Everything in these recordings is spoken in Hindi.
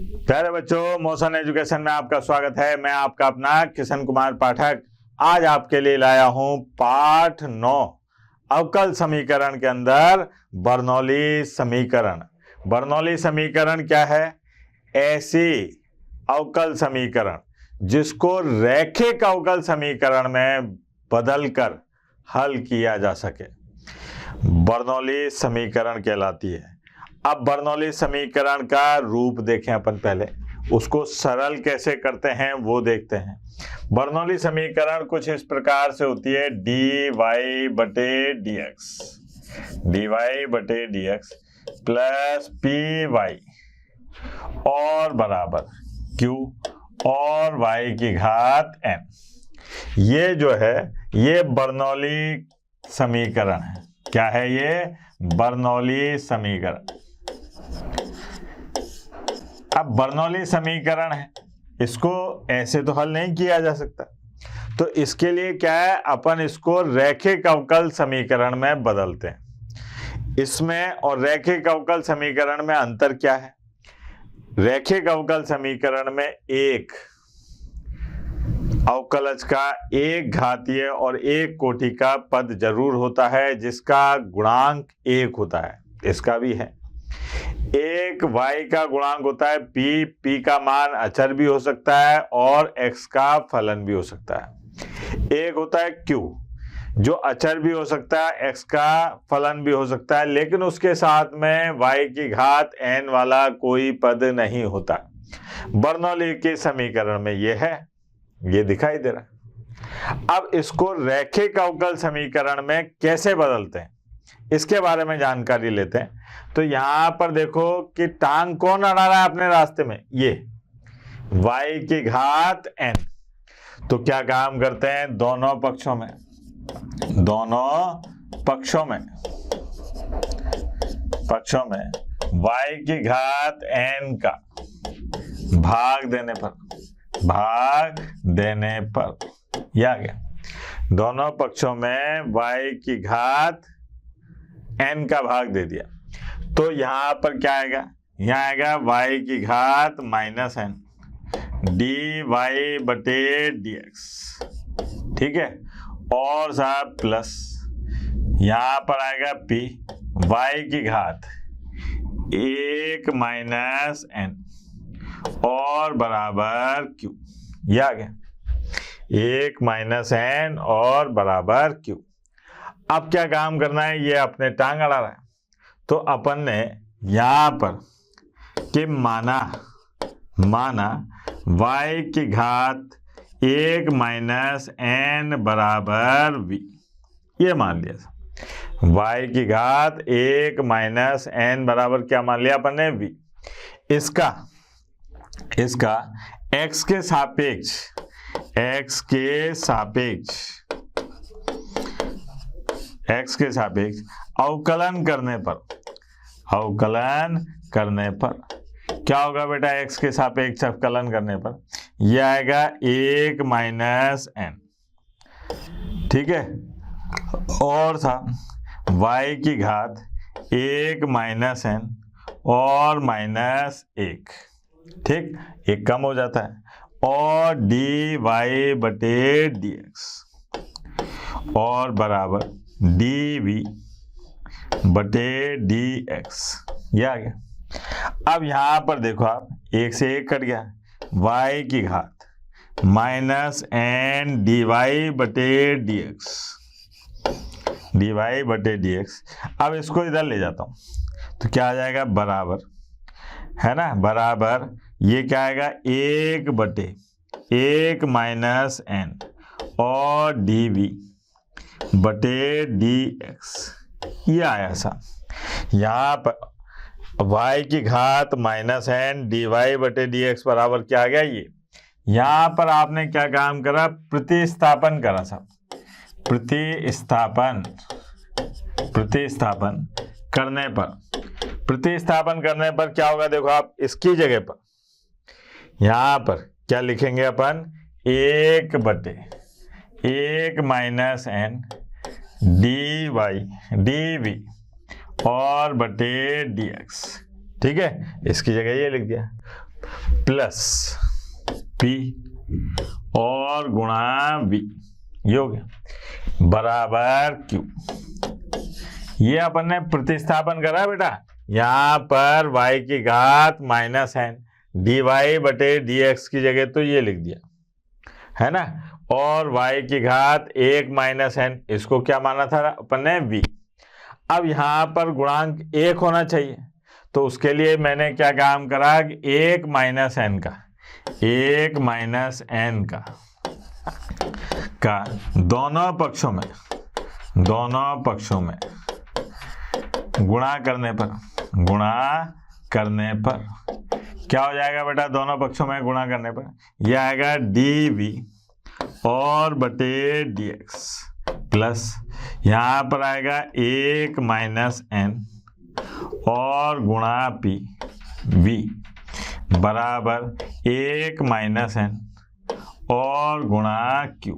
प्यारे बच्चों, मोशन एजुकेशन में आपका स्वागत है। मैं आपका अपना किशन कुमार पाठक आज आपके लिए लाया हूं पाठ 9 अवकल समीकरण के अंदर बर्नौली समीकरण। बर्नौली समीकरण क्या है? ऐसी अवकल समीकरण जिसको रैखिक अवकल समीकरण में बदलकर हल किया जा सके, बर्नौली समीकरण कहलाती है। अब बर्नौली समीकरण का रूप देखें अपन, पहले उसको सरल कैसे करते हैं वो देखते हैं। बर्नौली समीकरण कुछ इस प्रकार से होती है, dy बटे dx प्लस py और बराबर q और y की घात n। ये जो है ये बर्नौली समीकरण है। क्या है ये? बर्नौली समीकरण। अब बर्नौली समीकरण है, इसको ऐसे तो हल नहीं किया जा सकता, तो इसके लिए क्या है, अपन इसको रैखिक अवकल समीकरण में बदलते हैं। इसमें और रैखिक अवकल समीकरण में अंतर क्या है? रैखिक अवकल समीकरण में एक अवकलज का एक घातीय और एक कोटि का पद जरूर होता है जिसका गुणांक एक होता है। इसका भी है। एक y का गुणांक होता है p का मान अचर भी हो सकता है और x का फलन भी हो सकता है। एक होता है q जो अचर भी हो सकता है, x का फलन भी हो सकता है, लेकिन उसके साथ में y की घात n वाला कोई पद नहीं होता। बर्नौली के समीकरण में ये है, ये दिखाई दे रहा है। अब इसको रैखिक अवकल समीकरण में कैसे बदलते हैं इसके बारे में जानकारी लेते हैं। तो यहां पर देखो कि टांग कौन अड़ा रहा है अपने रास्ते में, ये y की घात n। तो क्या काम करते हैं, दोनों पक्षों में y की घात n का भाग देने पर यह आ गया। दोनों पक्षों में y की घात n का भाग दे दिया, तो यहां पर क्या आएगा? यहां आएगा y की घात माइनस n dy बटे dx, ठीक है। और साहब प्लस यहां पर आएगा p y की घात 1 माइनस n और बराबर q। यह आ गया 1 माइनस n और बराबर q। अब क्या काम करना है, ये अपने टांग अड़ा रहा है, तो अपन ने यहां पर कि माना y की घात 1 माइनस n बराबर v, ये मान लिया। y की घात 1 माइनस n बराबर क्या मान लिया अपन ने? v। इसका x के सापेक्ष अवकलन करने पर क्या होगा बेटा? x के सापेक्ष अवकलन करने पर यह आएगा 1 माइनस n, ठीक है। और था y की घात 1 माइनस n और माइनस 1, ठीक, एक कम हो जाता है, और dy बटे dx और बराबर dv बटे dx। यह आ गया। अब यहां पर देखो आप, एक से एक कट गया, y की घात माइनस n dy बटे dx। अब इसको इधर ले जाता हूं तो क्या आ जाएगा? बराबर, है ना, बराबर ये क्या आएगा? 1 बटे 1 माइनस n और dv बटे dx। ये आया सा। यहाँ पर y की घात माइनस n dy बटे dx बराबर क्या आ गया? ये यहाँ पर आपने क्या काम करा? प्रतिस्थापन करा सब। प्रतिस्थापन करने पर क्या होगा? देखो आप, इसकी जगह पर यहाँ पर क्या लिखेंगे अपन? 1 बटे 1 माइनस n dy dv और बटे dx, ठीक है। इसकी जगह ये लिख दिया। प्लस पी और गुणा वी, ये हो गया बराबर क्यू। ये अपन ने प्रतिस्थापन करा बेटा, यहां पर y की घात माइनस एन dy बटे dx की जगह तो ये लिख दिया है ना, और y की घात 1 माइनस एन, इसको क्या माना था अपन ने v। अब यहां पर गुणांक 1 होना चाहिए, तो उसके लिए मैंने क्या काम करा कि 1 माइनस एन का दोनों पक्षों में गुणा करने पर क्या हो जाएगा बेटा, दोनों पक्षों में गुणा करने पर यह आएगा dv और बटे dx प्लस यहाँ पर आएगा 1 माइनस एन और गुणा p v बराबर 1 माइनस एन और गुणा q।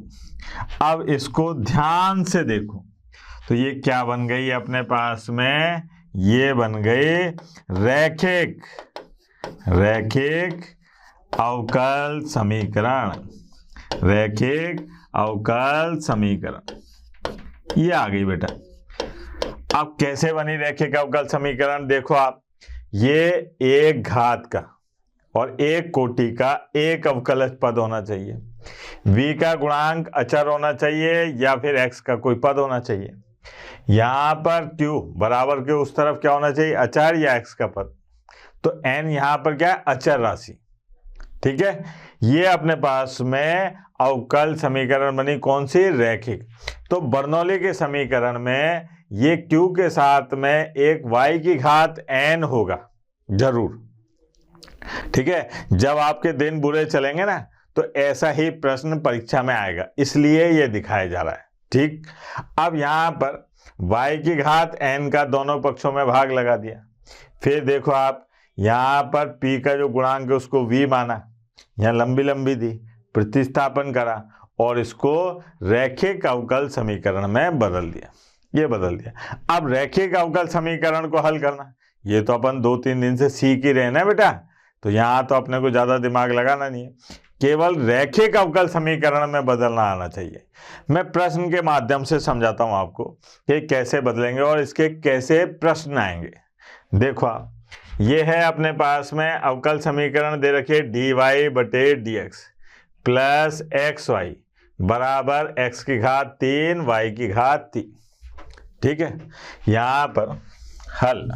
अब इसको ध्यान से देखो तो ये क्या बन गई अपने पास में, ये बन गई रैखिक अवकल समीकरण, ये आ गई बेटा। अब कैसे बनी रैखिक अवकल समीकरण, देखो आप, ये एक घात का और एक कोटि का एक अवकलज पद होना चाहिए, v का गुणांक अचर होना चाहिए या फिर x का कोई पद होना चाहिए। यहां पर q बराबर के उस तरफ क्या होना चाहिए, अचर या x का पद, तो n यहां पर क्या है, अचर राशि। ठीक है, ये अपने पास में अवकल समीकरण बनी, कौन सी, रैखिक। तो बर्नौली के समीकरण में ये q के साथ में एक y की घात n होगा जरूर। ठीक है, जब आपके दिन बुरे चलेंगे ना तो ऐसा ही प्रश्न परीक्षा में आएगा, इसलिए ये दिखाया जा रहा है। ठीक, अब यहां पर y की घात n का दोनों पक्षों में भाग लगा दिया, फिर देखो आप यहां पर p का जो गुणांक है उसको v माना, यहां लंबी दी, प्रतिस्थापन करा और इसको रैखिक अवकल समीकरण में बदल दिया, ये बदल दिया। अब रैखिक अवकल समीकरण को हल करना, ये तो अपन 2-3 दिन से सीख ही रहे ना बेटा, तो यहाँ तो अपने को ज़्यादा दिमाग लगाना नहीं है, केवल रैखिक अवकल समीकरण में बदलना आना चाहिए। मैं प्रश्न के माध्यम से समझाता हूँ आपको कि कैसे बदलेंगे और इसके कैसे प्रश्न आएंगे। देखो आप, ये है अपने पास में अवकल समीकरण दे रखे dy बटे dx प्लस xy बराबर x की घात 3 y की घात 3। ठीक है, यहाँ पर हल,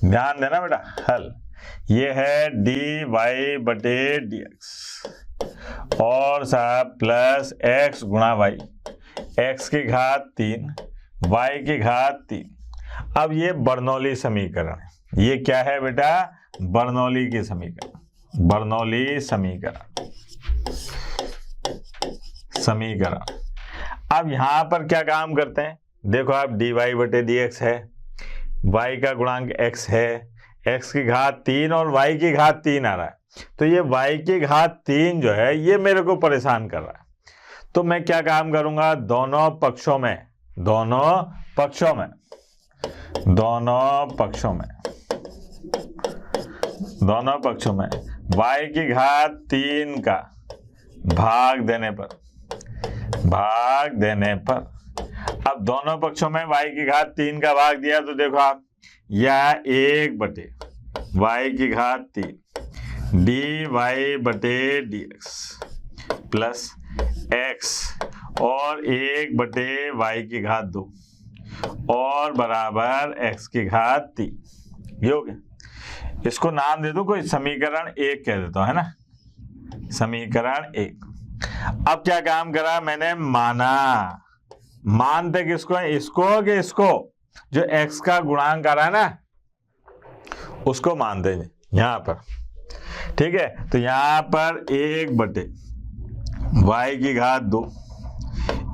ध्यान देना बेटा, हल ये है dy बटे dx और साहब प्लस x गुणा y, x की घात 3 y की घात 3। अब ये बर्नौली समीकरण है, ये क्या है बेटा, बर्नौली की समीकरण। अब यहां पर क्या काम करते हैं, देखो आप dy बटे dx है, y का गुणांक x है, x की घात 3 और y की घात 3 आ रहा है, तो ये y की घात 3 जो है ये मेरे को परेशान कर रहा है। तो मैं क्या काम करूंगा, दोनों पक्षों में y की घात 3 का भाग देने पर अब दोनों पक्षों में y की घात 3 का भाग दिया तो देखो आप, यह 1 बटे y की घात 3 dy बटे dx प्लस x और 1 बटे y की घात 2 और बराबर x की घात 3, ये हो गया। इसको नाम दे दो कोई, समीकरण 1 कह देता हूं, है ना, समीकरण 1। अब क्या काम करा मैंने, मानते किसको है, इसको कि इसको, जो x का गुणांक आ रहा है ना उसको मान देंगे यहां पर। ठीक है, तो यहां पर 1 बटे y की घात 2,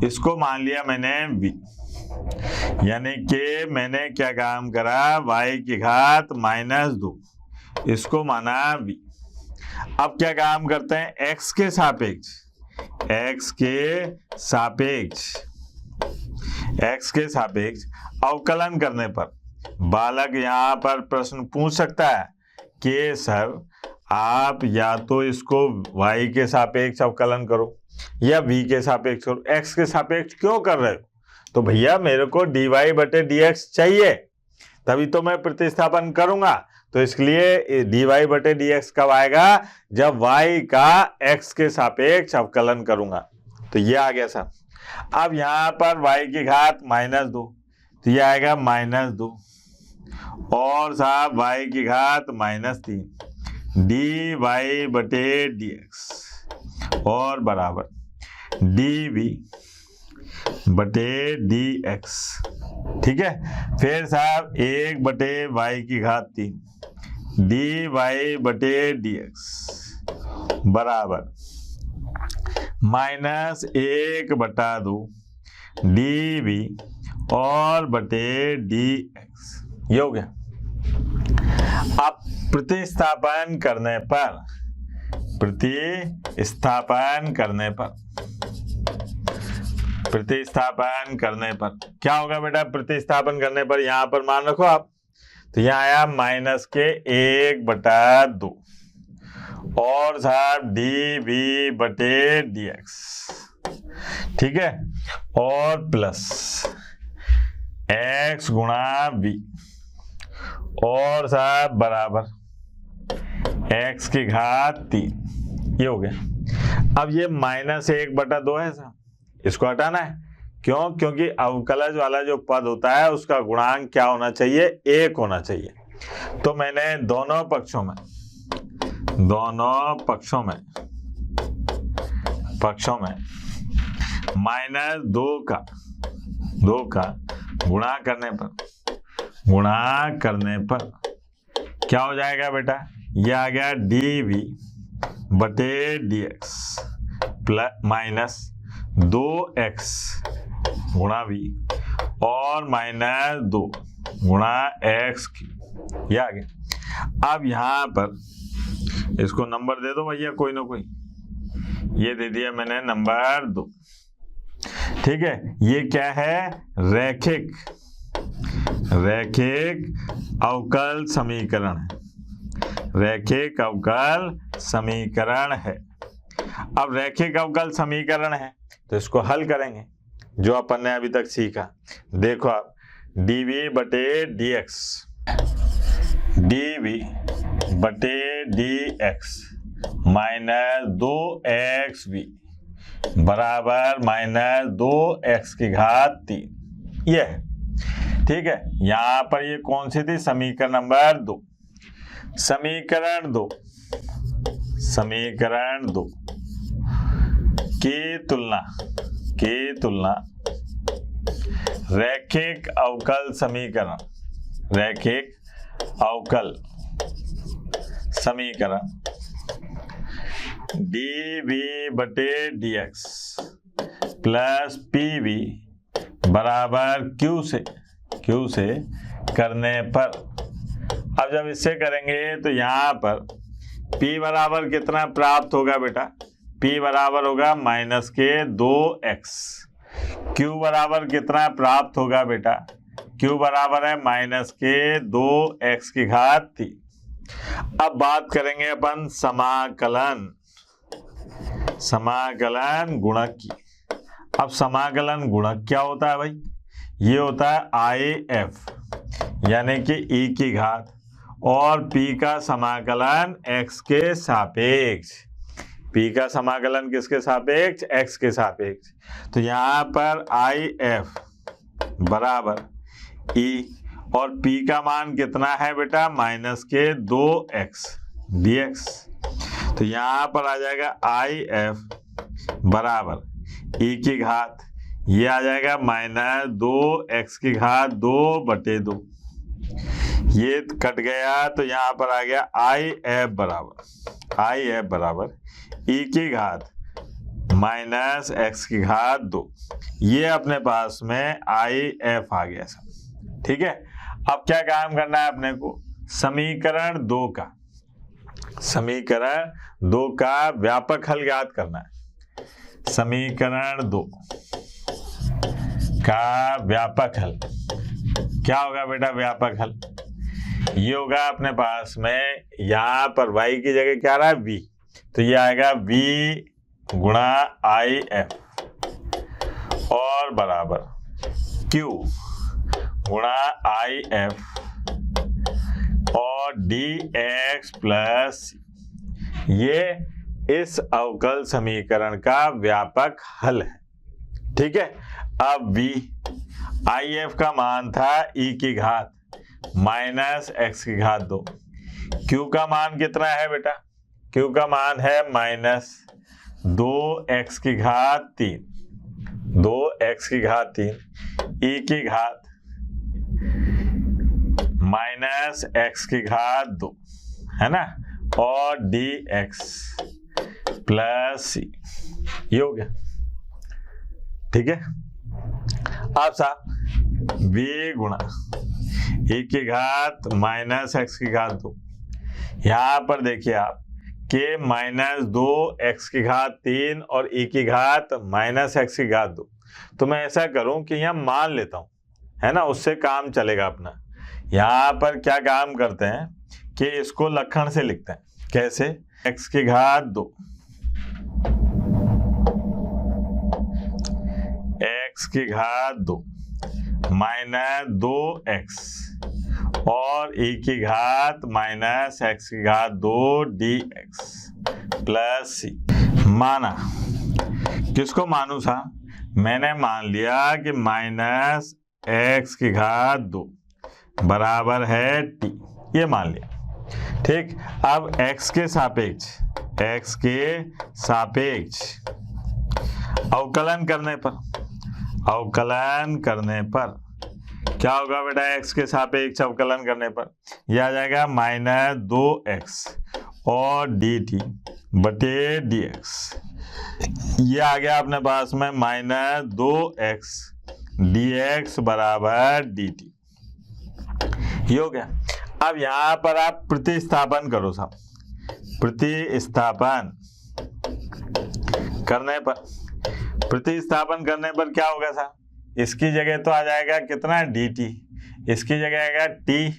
इसको मान लिया मैंने v, यानी कि मैंने क्या काम करा, y की घात -2, इसको माना v। अब क्या काम करते हैं, x के सापेक्ष अवकलन करने पर बालक यहां पर प्रश्न पूछ सकता है कि सर आप या तो इसको y के सापेक्ष अवकलन करो या v के सापेक्ष करो। x के सापेक्ष क्यों कर रहे हो? तो भैया मेरे को dy/dx चाहिए, तभी तो मैं प्रतिस्थापन करूंगा। तो इसलिए dy/dx कब आएगा? जब y का x के सापेक्ष अवकलन करूंगा। तो ये आ गया साहब। अब यहाँ पर y की घात -2, तो ये आएगा -2 और साहब y की घात -3 dy/dx और बराबर dv/dx। ठीक है, फिर साहब 1/y की घात 3 dy/dx बराबर -1/2 dv और बटे dx। ये हो गया। अब प्रतिस्थापन करने पर क्या होगा बेटा? प्रतिस्थापन करने पर यहां पर मान रखो आप, तो यहाँ आया -1/2 और साहब dv/dx। ठीक है, और प्लस x गुणा v और साहब बराबर x की घात 3। ये हो गया। अब ये -1/2 है साहब, इसको हटाना है। क्यों? क्योंकि अवकलज वाला जो पद होता है उसका गुणांक क्या होना चाहिए? 1 होना चाहिए। तो मैंने दोनों पक्षों में -2 का गुणा करने पर क्या हो जाएगा बेटा? ये आ गया dv/dx प्लस -2x गुणा v और -2 गुणा x। ये आ गया। अब यहां पर इसको नंबर दे दो भैया, कोई ना कोई। ये दे दिया मैंने नंबर 2। ठीक है, ये क्या है? रैखिक अवकल समीकरण है। अब रैखिक अवकल समीकरण है तो इसको हल करेंगे, जो अपन ने अभी तक सीखा। देखो आप, dv/dx -2xv बराबर -2x की घात 3। ये है। ठीक है, यहां पर ये कौन सी थी? समीकरण नंबर 2। समीकरण 2 की तुलना रैखिक अवकल समीकरण dv/dx प्लस pv बराबर q से करने पर। अब जब इससे करेंगे तो यहाँ पर p बराबर कितना प्राप्त होगा बेटा? p बराबर होगा -2x। q बराबर कितना प्राप्त होगा बेटा? q बराबर है -2x की घात 3। अब बात करेंगे अपन समाकलन गुणक की। अब समाकलन गुणक क्या होता है भाई? ये होता है IF यानी कि e की घात और p का समाकलन x के सापेक्ष। p का समाकलन किसके सापेक्ष? x के सापेक्ष। तो यहाँ पर IF बराबर e और p का मान कितना है बेटा? -2x dx। तो यहाँ पर आ जाएगा IF बराबर e की घात, ये आ जाएगा -2x की घात 2/2। ये कट गया तो यहाँ पर आ गया IF बराबर e की घात -x की घात 2। ये अपने पास में IF आ गया सब। ठीक है, अब क्या काम करना है अपने को? समीकरण 2 का व्यापक हल ज्ञात करना है। समीकरण 2 का व्यापक हल क्या होगा बेटा? व्यापक हल ये होगा अपने पास में, यहाँ पर y की जगह क्या आ रहा है v, तो ये आएगा v गुणा आई एफ और बराबर q गुणा आई एफ और dx प्लस, ये इस अवकल समीकरण का व्यापक हल है। ठीक है। अब v आई एफ का मान था e की घात माइनस एक्स की घात 2, q का मान कितना है बेटा, q का मान है माइनस 2x की घात 3, 2x की घात 3, e की घात माइनस x की घात 2, है ना, और dx प्लस c, ये हो गया। ठीक है। अब साहब v गुणा e की घात माइनस एक्स की घात 2, यहाँ पर देखिए आप के माइनस 2x की घात 3 और e की घात माइनस एक्स की घात 2, तो मैं ऐसा करूं कि यहाँ मान लेता हूं, है ना, उससे काम चलेगा अपना। यहाँ पर क्या काम करते हैं कि इसको लक्षण से लिखते हैं। कैसे, x की घात 2, x की घात 2 माइनस 2x और e की घात माइनस एक्स की घात 2 dx प्लस c। माना, किसको मानू था, मैंने मान लिया कि माइनस एक्स की घात 2 बराबर है t, ये मान लिया। ठीक। अब x के सापेक्ष अवकलन करने पर क्या होगा बेटा, x के सापेक्ष अवकलन करने पर यह आ जाएगा माइनस 2x और dt बटे dx, ये आ गया अपने पास में माइनस 2x dx बराबर dt, ये हो गया। अब यहाँ पर आप प्रतिस्थापन करो साहब, प्रतिस्थापन करने पर क्या होगा साहब, इसकी जगह तो आ जाएगा कितना dt, इसकी जगह आएगा t,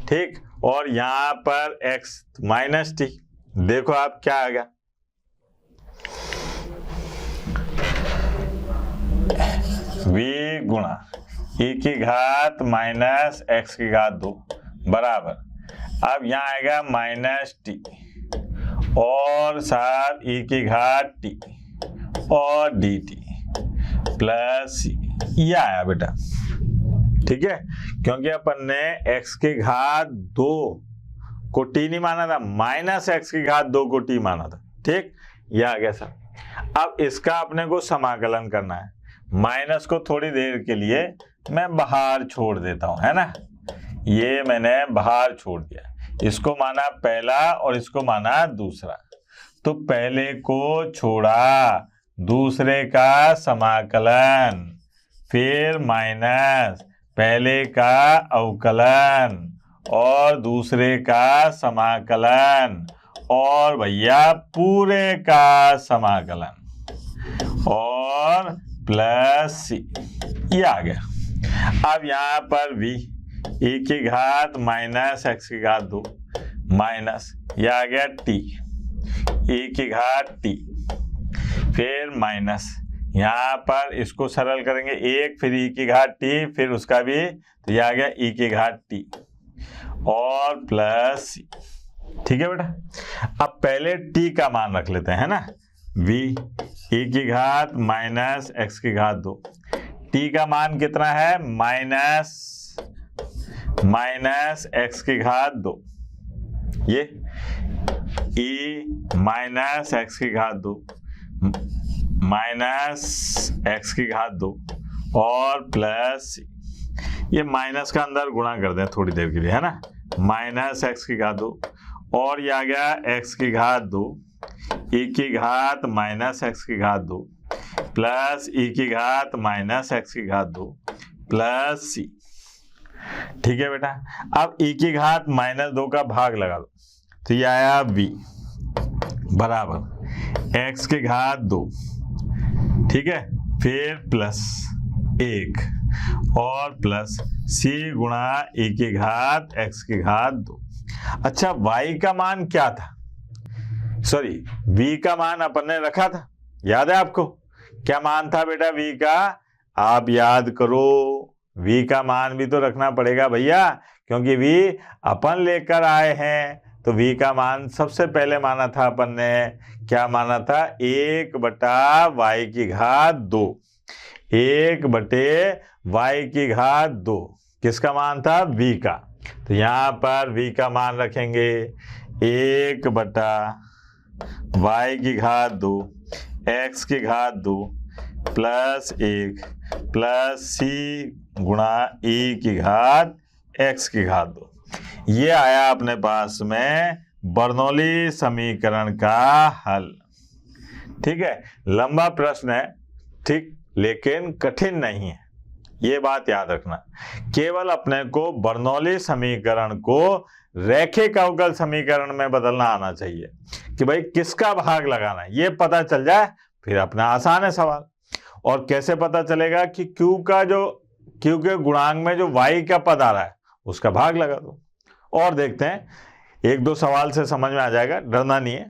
ठीक, और यहाँ पर x माइनस t, देखो आप क्या आ गया, v गुणा e की घात माइनस एक्स की घात 2 बराबर, अब यहाँ आएगा माइनस t और साथ e की घात t और dt प्लस c, ये आया बेटा। ठीक है, क्योंकि अपन ने x की घात 2 को t नहीं माना था, माइनस एक्स की घात 2 को t माना था। ठीक, ये आ गया सर। अब इसका अपने को समाकलन करना है, माइनस को थोड़ी देर के लिए मैं बाहर छोड़ देता हूं, है ना, ये मैंने बाहर छोड़ दिया, इसको माना पहला और इसको माना दूसरा, तो पहले को छोड़ा, दूसरे का समाकलन, फिर माइनस, पहले का अवकलन और दूसरे का समाकलन और भैया पूरे का समाकलन और प्लस c, ये आ गया। अब यहाँ पर v e की घात माइनस एक्स की घात 2 माइनस, ये आ गया t e की घात t, फिर माइनस, यहाँ पर इसको सरल करेंगे एक, फिर e की घात t, फिर उसका भी, तो ये आ गया e की घात t और प्लस c। ठीक है बेटा, अब पहले t का मान रख लेते हैं ना, v e की घात माइनस एक्स की घात 2, t का मान कितना है, माइनस एक्स की घात 2, ये e माइनस एक्स की घात 2 माइनस एक्स की घात 2 और प्लस, ये माइनस का अंदर गुणा कर दें थोड़ी देर के लिए, है ना, माइनस एक्स की घात 2 और ये आ गया एक्स की घात 2 e की घात माइनस एक्स की घात 2 प्लस e की घात माइनस एक्स की घात 2 प्लस c। ठीक है बेटा, अब e की घात माइनस 2 का भाग लगा दो, तो ये आया v बराबर एक्स की घात 2, ठीक है, फिर प्लस 1 और प्लस c गुणा e की घात x की घात 2। अच्छा, y का मान क्या था? सॉरी, v का मान अपन ने रखा था, याद है आपको? क्या मान था बेटा v का? आप याद करो, v का मान भी तो रखना पड़ेगा भैया, क्योंकि v अपन लेकर आए हैं। तो v का मान सबसे पहले माना था अपन ने, क्या माना था? 1/y की घात 2। 1/y की घात 2 किसका मान था? v का। तो यहाँ पर v का मान रखेंगे 1/y की घात 2 x की घात 2 प्लस 1 प्लस c गुणा e की घात x की घात 2। ये आया अपने पास में बर्नौली समीकरण का हल। ठीक है, लंबा प्रश्न है, ठीक, लेकिन कठिन नहीं है, ये बात याद रखना। केवल अपने को बर्नौली समीकरण को रैखिक अवकल समीकरण में बदलना आना चाहिए कि भाई किसका भाग लगाना है, ये पता चल जाए फिर अपना आसान है सवाल। और कैसे पता चलेगा कि Q के गुणांक में जो y का पद आ रहा है उसका भाग लगा दो। और देखते हैं, 1-2 सवाल से समझ में आ जाएगा, डरना नहीं है।